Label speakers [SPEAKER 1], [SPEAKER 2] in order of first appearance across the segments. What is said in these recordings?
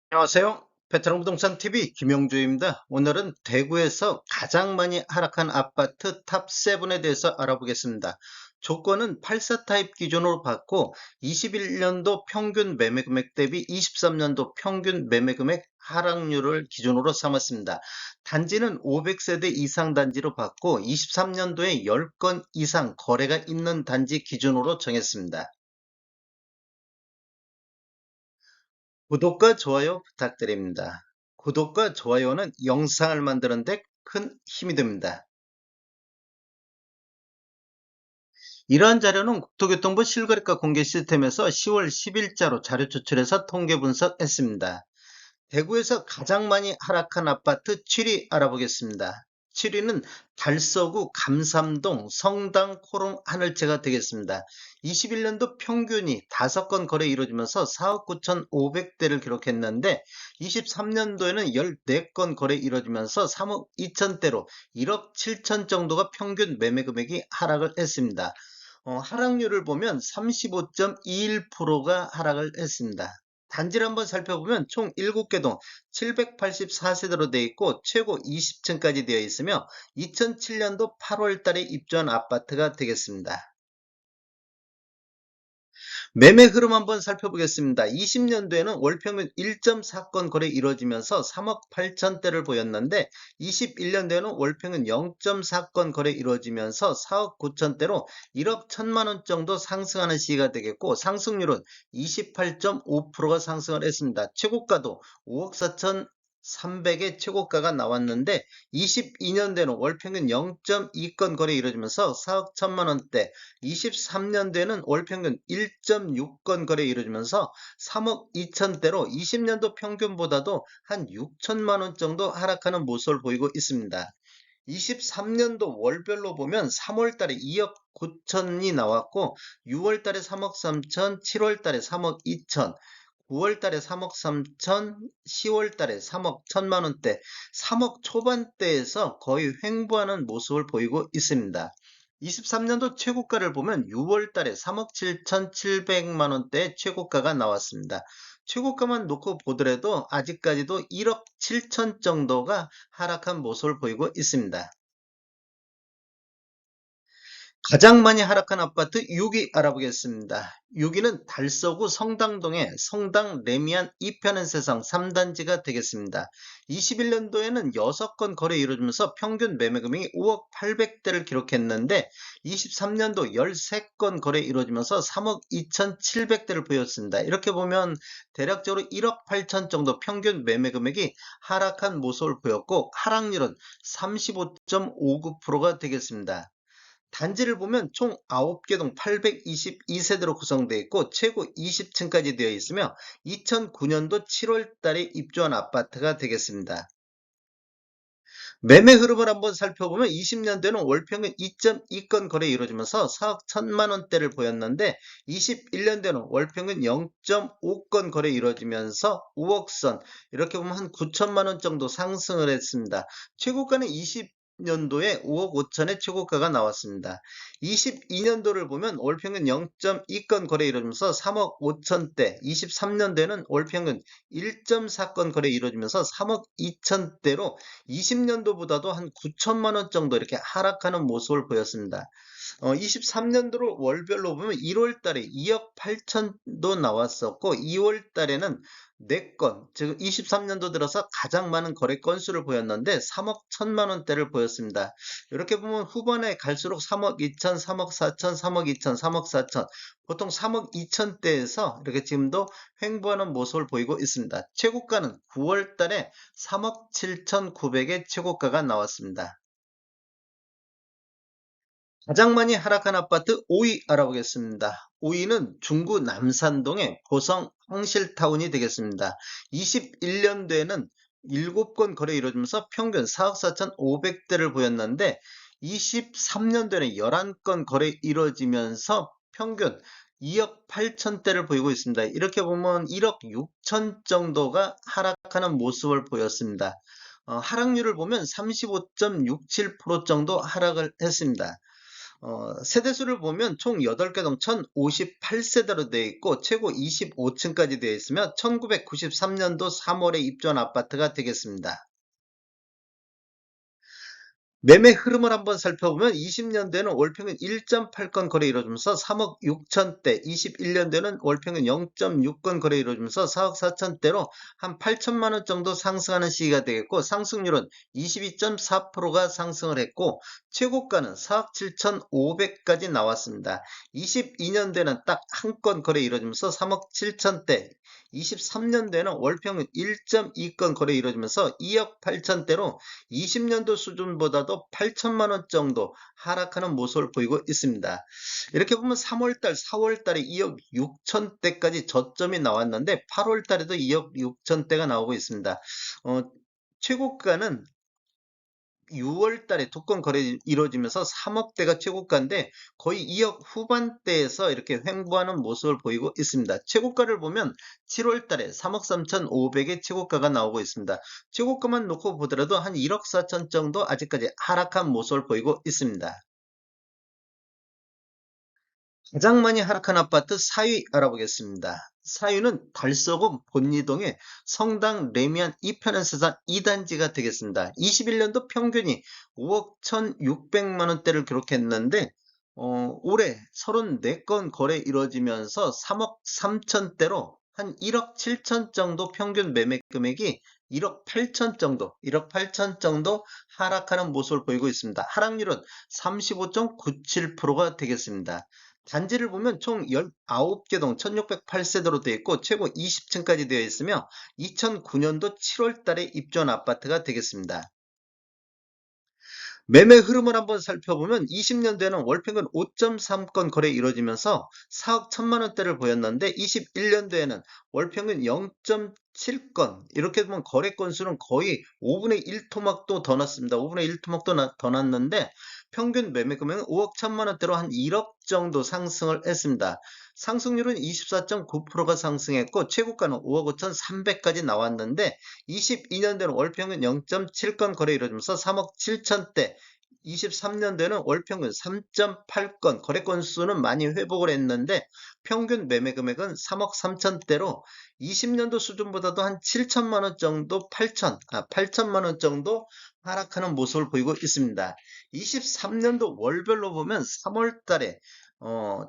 [SPEAKER 1] 안녕하세요. 베테랑 부동산 TV 김영주입니다. 오늘은 대구에서 가장 많이 하락한 아파트 탑7에 대해서 알아보겠습니다. 조건은 84 타입 기준으로 봤고 21년도 평균 매매 금액 대비 23년도 평균 매매 금액 하락률을 기준으로 삼았습니다. 단지는 500세대 이상 단지로 봤고 23년도에 10건 이상 거래가 있는 단지 기준으로 정했습니다. 구독과 좋아요 부탁드립니다. 구독과 좋아요는 영상을 만드는 데 큰 힘이 됩니다. 이러한 자료는 국토교통부 실거래가 공개 시스템에서 10월 10일자로 자료 추출해서 통계 분석했습니다. 대구에서 가장 많이 하락한 아파트 7위 알아보겠습니다. 7위는 달서구 감삼동 성당 코롱 하늘채가 되겠습니다. 21년도 평균이 5건 거래 이루어지면서 4억 9,500대를 기록했는데 23년도에는 14건 거래 이루어지면서 3억 2천대로 1억 7천 정도가 평균 매매 금액이 하락을 했습니다. 하락률을 보면 35.21%가 하락을 했습니다. 단지를 한번 살펴보면 총 7개 동 784세대로 되어 있고 최고 20층까지 되어 있으며 2007년도 8월 달에 입주한 아파트가 되겠습니다. 매매 흐름 한번 살펴보겠습니다. 20년도에는 월평균 1.4건 거래 이루어지면서 3억 8천대를 보였는데 21년도에는 월평균 0.4건 거래 이루어지면서 4억 9천대로 1억 1천만 원 정도 상승하는 시기가 되겠고 상승률은 28.5%가 상승을 했습니다. 최고가도 5억 4천 300의 최고가가 나왔는데 22년도에는 월평균 0.2건 거래 이루어지면서 4억 1천만 원대, 23년도에는 월평균 1.6건 거래 이루어지면서 3억 2천대로 20년도 평균보다도 한 6천만 원 정도 하락하는 모습을 보이고 있습니다. 23년도 월별로 보면 3월 달에 2억 9천이 나왔고 6월 달에 3억 3천, 7월 달에 3억 2천, 9월 달에 3억 3천, 10월 달에 3억 1천만 원대, 3억 초반대에서 거의 횡보하는 모습을 보이고 있습니다. 23년도 최고가를 보면 6월 달에 3억 7천7백만 원대의 최고가가 나왔습니다. 최고가만 놓고 보더라도 아직까지도 1억 7천 정도가 하락한 모습을 보이고 있습니다. 가장 많이 하락한 아파트 6위 알아보겠습니다. 6위는 달서구 성당동의 성당 레미안 이편한 세상 3단지가 되겠습니다. 21년도에는 6건 거래 이루어지면서 평균 매매 금액이 5억 800대를 기록했는데 23년도 13건 거래 이루어지면서 3억 2,700대를 보였습니다. 이렇게 보면 대략적으로 1억 8천 정도 평균 매매 금액이 하락한 모습을 보였고 하락률은 35.59%가 되겠습니다. 단지를 보면 총 9개 동 822세대로 구성되어 있고 최고 20층까지 되어 있으며 2009년도 7월 달에 입주한 아파트가 되겠습니다. 매매 흐름을 한번 살펴보면 20년대는 월평균 2.2건 거래 이루어지면서 4억 1천만 원대를 보였는데 21년대는 월평균 0.5건 거래 이루어지면서 5억 선 이렇게 보면 한 9천만 원 정도 상승을 했습니다. 최고가는 20년도에 5억 5천의 최고가가 나왔습니다. 22년도를 보면 월평균 0.2건 거래 이루어지면서 3억 5천대, 23년도에는 월평균 1.4건 거래 이루어지면서 3억 2천대로 20년도보다도 한 9천만 원 정도 이렇게 하락하는 모습을 보였습니다. 23년도를 월별로 보면 1월 달에 2억 8천도 나왔었고 2월 달에는 4건, 즉 23년도 들어서 가장 많은 거래 건수를 보였는데 3억 1천만 원대를 보였습니다. 이렇게 보면 후반에 갈수록 3억 2천, 3억 4천, 3억 2천, 3억 4천, 보통 3억 2천대에서 이렇게 지금도 횡보하는 모습을 보이고 있습니다. 최고가는 9월 달에 3억 7천9백의 최고가가 나왔습니다. 가장 많이 하락한 아파트 5위 알아보겠습니다. 5위는 중구 남산동의 보성 황실타운이 되겠습니다. 21년도에는 7건 거래 이루어지면서 평균 4억 4천5백대를 보였는데 23년도에는 11건 거래 이루어지면서 평균 2억 8천대를 보이고 있습니다. 이렇게 보면 1억 6천 정도가 하락하는 모습을 보였습니다. 하락률을 보면 35.67% 정도 하락을 했습니다. 세대수를 보면 총 8개 동 1058세대로 되어 있고 최고 25층까지 되어 있으며 1993년도 3월에 입주한 아파트가 되겠습니다. 매매 흐름을 한번 살펴보면 20년대는 월평균 1.8건 거래 이루어지면서 3억 6천대, 21년대는 월평균 0.6건 거래 이루어지면서 4억 4천대로 한 8천만 원 정도 상승하는 시기가 되겠고 상승률은 22.4%가 상승을 했고 최고가는 4억 7천5백까지 나왔습니다. 22년대는 딱 한 건 거래 이루어지면서 3억 7천대, 23년대는 월평균 1.2건 거래 이루어지면서 2억 8천대로 20년도 수준보다도 8천만 원 정도 하락하는 모습을 보이고 있습니다. 이렇게 보면 3월달, 4월달에 2억 6천대까지 저점이 나왔는데 8월달에도 2억 6천대가 나오고 있습니다. 어, 최고가는 6월 달에 두 건 거래 이루어지면서 3억대가 최고가인데 거의 2억 후반대에서 이렇게 횡보하는 모습을 보이고 있습니다. 최고가를 보면 7월 달에 3억 3천5백의 최고가가 나오고 있습니다. 최고가만 놓고 보더라도 한 1억 4천 정도 아직까지 하락한 모습을 보이고 있습니다. 가장 많이 하락한 아파트 4위 알아보겠습니다. 4위는 달서구 본이동의 성당 레미안 2편의 세상 2단지가 되겠습니다. 21년도 평균이 5억 1,600만 원대를 기록했는데 올해 34건 거래 이루어지면서 3억 3천대로 한 1억 7천 정도 평균 매매 금액이 1억 8천 정도, 1억 8천 정도 하락하는 모습을 보이고 있습니다. 하락률은 35.97%가 되겠습니다. 단지를 보면 총 19개 동 1608세대로 되어 있고 최고 20층까지 되어 있으며 2009년도 7월 달에 입주한 아파트가 되겠습니다. 매매 흐름을 한번 살펴보면 20년대에는 월평균 5.3건 거래 이루어지면서 4억 1천만 원대를 보였는데 21년도에는 월평균 0.7건 이렇게 보면 거래 건수는 거의 5분의 1 토막도 더 났습니다. 5분의 1 토막도 더 났는데 평균 매매 금액은 5억 1천만 원대로 한 1억 정도 상승을 했습니다. 상승률은 24.9%가 상승했고 최고가는 5억 5천 3백까지 나왔는데 22년대는 월평균 0.7건 거래 이루어지면서 3억 7천대 23년대는 월평균 3.8건 거래 건수는 많이 회복을 했는데 평균 매매 금액은 3억 3천대로 20년도 수준보다도 한 7천만 원 정도 8천만 원 정도 하락하는 모습을 보이고 있습니다. 23년도 월별로 보면 3월 달에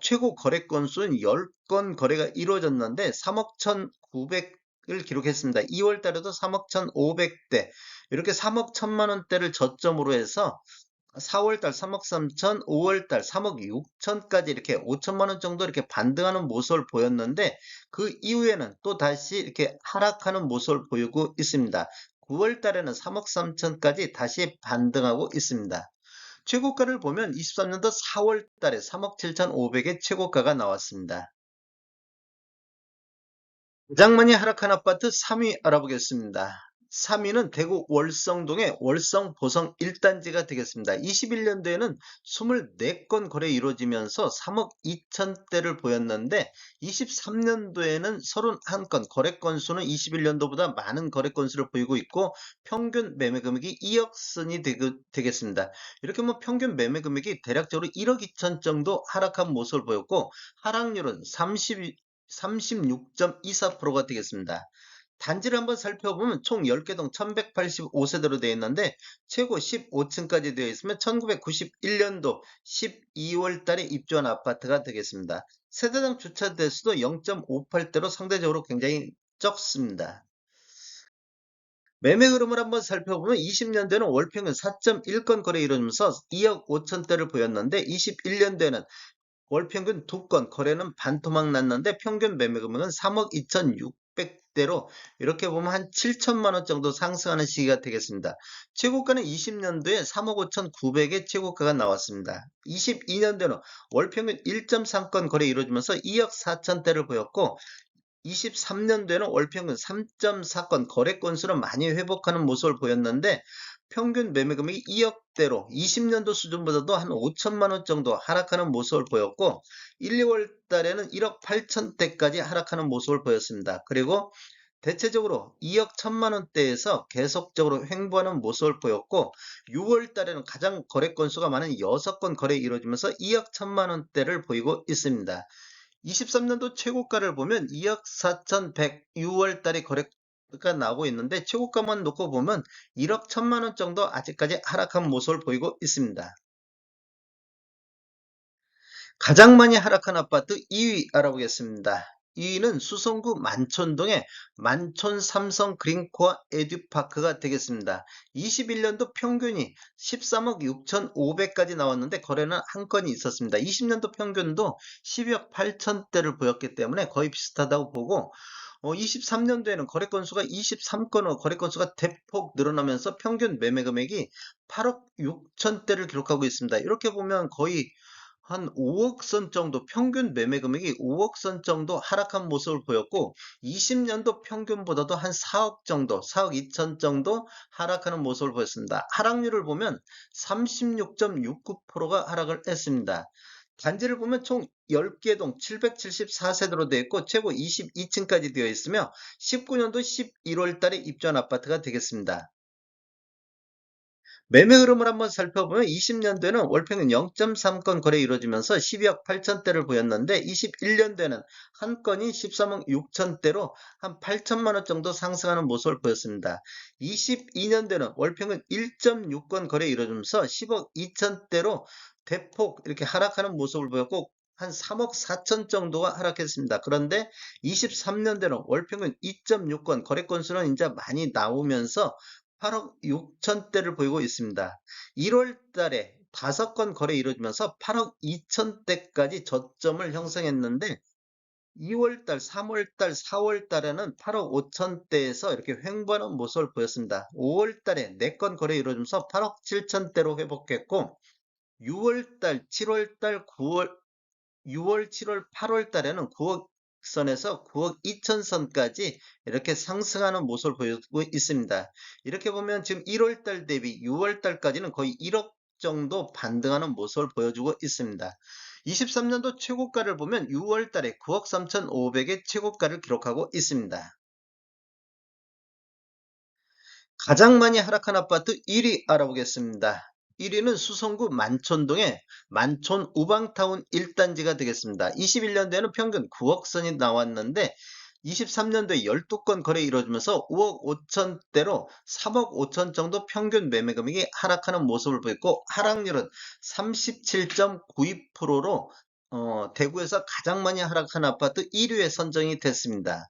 [SPEAKER 1] 최고 거래 건수는 10건 거래가 이루어졌는데 3억 1,900을 기록했습니다. 2월 달에도 3억 1,500대 이렇게 3억 1천만 원대를 저점으로 해서 4월달 3억 3천, 5월달 3억 6천까지 이렇게 5천만 원 정도 이렇게 반등하는 모습을 보였는데 그 이후에는 또 다시 이렇게 하락하는 모습을 보이고 있습니다. 9월달에는 3억 3천까지 다시 반등하고 있습니다. 최고가를 보면 23년도 4월달에 3억 7천5백의 최고가가 나왔습니다. 가장 많이 하락한 아파트 3위 알아보겠습니다. 3위는 대구 월성동의 월성 보성 1단지가 되겠습니다. 21년도에는 24건 거래 이루어지면서 3억 2천대를 보였는데 23년도에는 31건 거래 건수는 21년도보다 많은 거래 건수를 보이고 있고 평균 매매 금액이 2억 선이 되겠습니다. 이렇게 뭐 평균 매매 금액이 대략적으로 1억 2천 정도 하락한 모습을 보였고 하락률은 36.24%가 되겠습니다. 단지를 한번 살펴보면 총 10개 동 1185세대로 되어 있는데 최고 15층까지 되어 있으면 1991년도 12월 달에 입주한 아파트가 되겠습니다. 세대당 주차 대수도 0.58대로 상대적으로 굉장히 적습니다. 매매 흐름을 한번 살펴보면 20년대는 월평균 4.1건 거래 이루어지면서 2억 5천대를 보였는데 21년대는 월평균 2건 거래는 반토막 났는데 평균 매매 금액은 3억 2,600대로 이렇게 보면 한 7천만 원 정도 상승하는 시기가 되겠습니다. 최고가는 20년도에 3억 5,900의 최고가가 나왔습니다. 22년도는 월평균 1.3건 거래 이루어지면서 2억 4천대를 보였고 23년도에는 월평균 3.4건 거래 건수는 많이 회복하는 모습을 보였는데 평균 매매 금액이 2억대로 20년도 수준보다도 한 5천만 원 정도 하락하는 모습을 보였고 1, 2월 달에는 1억 8천대까지 하락하는 모습을 보였습니다. 그리고 대체적으로 2억 1천만 원대에서 계속적으로 횡보하는 모습을 보였고 6월 달에는 가장 거래 건수가 많은 6건 거래 이루어지면서 2억 1천만 원대를 보이고 있습니다. 23년도 최고가를 보면 2억 4,100 6월 달에 거래가 나오고 있는데 최고가만 놓고 보면 1억 1천만 원 정도 아직까지 하락한 모습을 보이고 있습니다. 가장 많이 하락한 아파트 2위 알아보겠습니다. 2위는 수성구 만촌동의 만촌 삼성 그린코어 에듀파크가 되겠습니다. 21년도 평균이 13억 6,500까지 나왔는데 거래는 한 건이 있었습니다. 20년도 평균도 12억 8천대를 보였기 때문에 거의 비슷하다고 보고 23년도에는 거래 건수가 23건으로 거래 건수가 대폭 늘어나면서 평균 매매 금액이 8억 6천대를 기록하고 있습니다. 이렇게 보면 거의 한 5억 선 정도 평균 매매 금액이 5억 선 정도 하락한 모습을 보였고 20년도 평균보다도 한 4억 정도 4억 2천 정도 하락하는 모습을 보였습니다. 하락률을 보면 36.69%가 하락을 했습니다. 단지를 보면 총 10개 동 774세대로 되어 있고 최고 22층까지 되어 있으며 19년도 11월 달에 입주한 아파트가 되겠습니다. 매매 흐름을 한번 살펴보면 20년도에는 월평균 0.3건 거래 이루어지면서 12억 8천대를 보였는데 21년도에는 한 건이 13억 6천대로 한 8천만 원 정도 상승하는 모습을 보였습니다. 22년도에는 월평균 1.6건 거래 이루어지면서 10억 2천대로 대폭 이렇게 하락하는 모습을 보였고 한 3억 4천 정도가 하락했습니다. 그런데 23년도에는 월평균 2.6건 거래 건수는 이제 많이 나오면서 8억 6천대를 보이고 있습니다. 1월 달에 5건 거래 이루어지면서 8억 2천대까지 저점을 형성했는데 2월 달, 3월 달, 4월 달에는 8억 5천대에서 이렇게 횡보하는 모습을 보였습니다. 5월 달에 4건 거래 이루어지면서 8억 7천대로 회복했고 6월 달, 7월 달, 9월 6월, 7월, 8월 달에는 9억 선에서 9억 2천 선까지 이렇게 상승하는 모습을 보이고 있습니다. 이렇게 보면 지금 1월 달 대비 6월 달까지는 거의 1억 정도 반등하는 모습을 보여주고 있습니다. 23년도 최고가를 보면 6월 달에 9억 3,500의 최고가를 기록하고 있습니다. 가장 많이 하락한 아파트 1위 알아보겠습니다. 1위는 수성구 만촌동의 만촌 우방타운 1단지가 되겠습니다. 21년도에는 평균 9억 선이 나왔는데 23년도에 12건 거래 이루어지면서 5억 5천대로 3억 5천 정도 평균 매매 금액이 하락하는 모습을 보였고 하락률은 37.92%로 대구에서 가장 많이 하락한 아파트 1위에 선정이 됐습니다.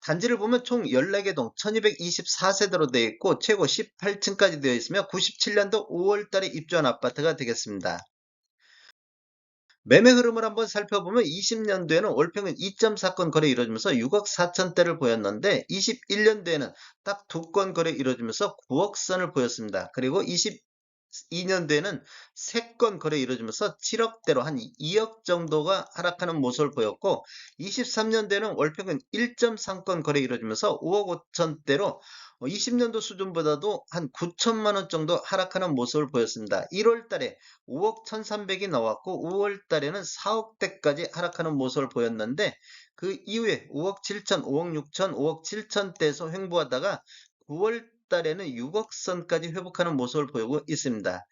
[SPEAKER 1] 단지를 보면 총 14개 동 1224세대로 되어 있고 최고 18층까지 되어 있으며 97년도 5월 달에 입주한 아파트가 되겠습니다. 매매 흐름을 한번 살펴보면 20년도에는 월평균 2.4건 거래 이루어지면서 6억 4천대를 보였는데 21년도에는 딱 2건 거래 이루어지면서 9억 선을 보였습니다. 그리고 22년도에는 3건 거래 이루어지면서 7억대로 한 2억 정도가 하락하는 모습을 보였고 23년도에는 월평균 1.3건 거래 이루어지면서 5억 5천대로 20년도 수준보다도 한 9천만 원 정도 하락하는 모습을 보였습니다. 1월 달에 5억 1,300이 나왔고 5월 달에는 4억대까지 하락하는 모습을 보였는데 그 이후에 5억 7천, 5억 6천, 5억 7천대에서 횡보하다가 9월 달에는 6억 선까지 회복하는 모습을 보이고 있습니다.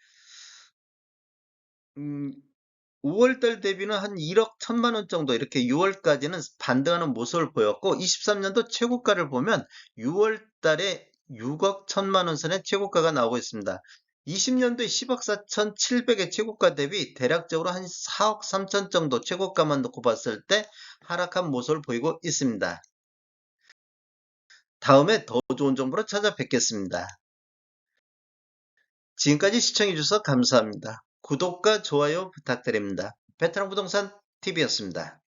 [SPEAKER 1] 5월 달 대비는 한 1억 1천만 원 정도 이렇게 6월까지는 반등하는 모습을 보였고 23년도 최고가를 보면 6월 달에 6억 1천만 원 선의 최고가가 나오고 있습니다. 20년도에 10억 4천 7백의 최고가 대비 대략적으로 한 4억 3천 정도 최고가만 놓고 봤을 때 하락한 모습을 보이고 있습니다. 다음에 더 좋은 정보로 찾아뵙겠습니다. 지금까지 시청해주셔서 감사합니다. 구독과 좋아요 부탁드립니다. 베테랑 부동산 TV였습니다.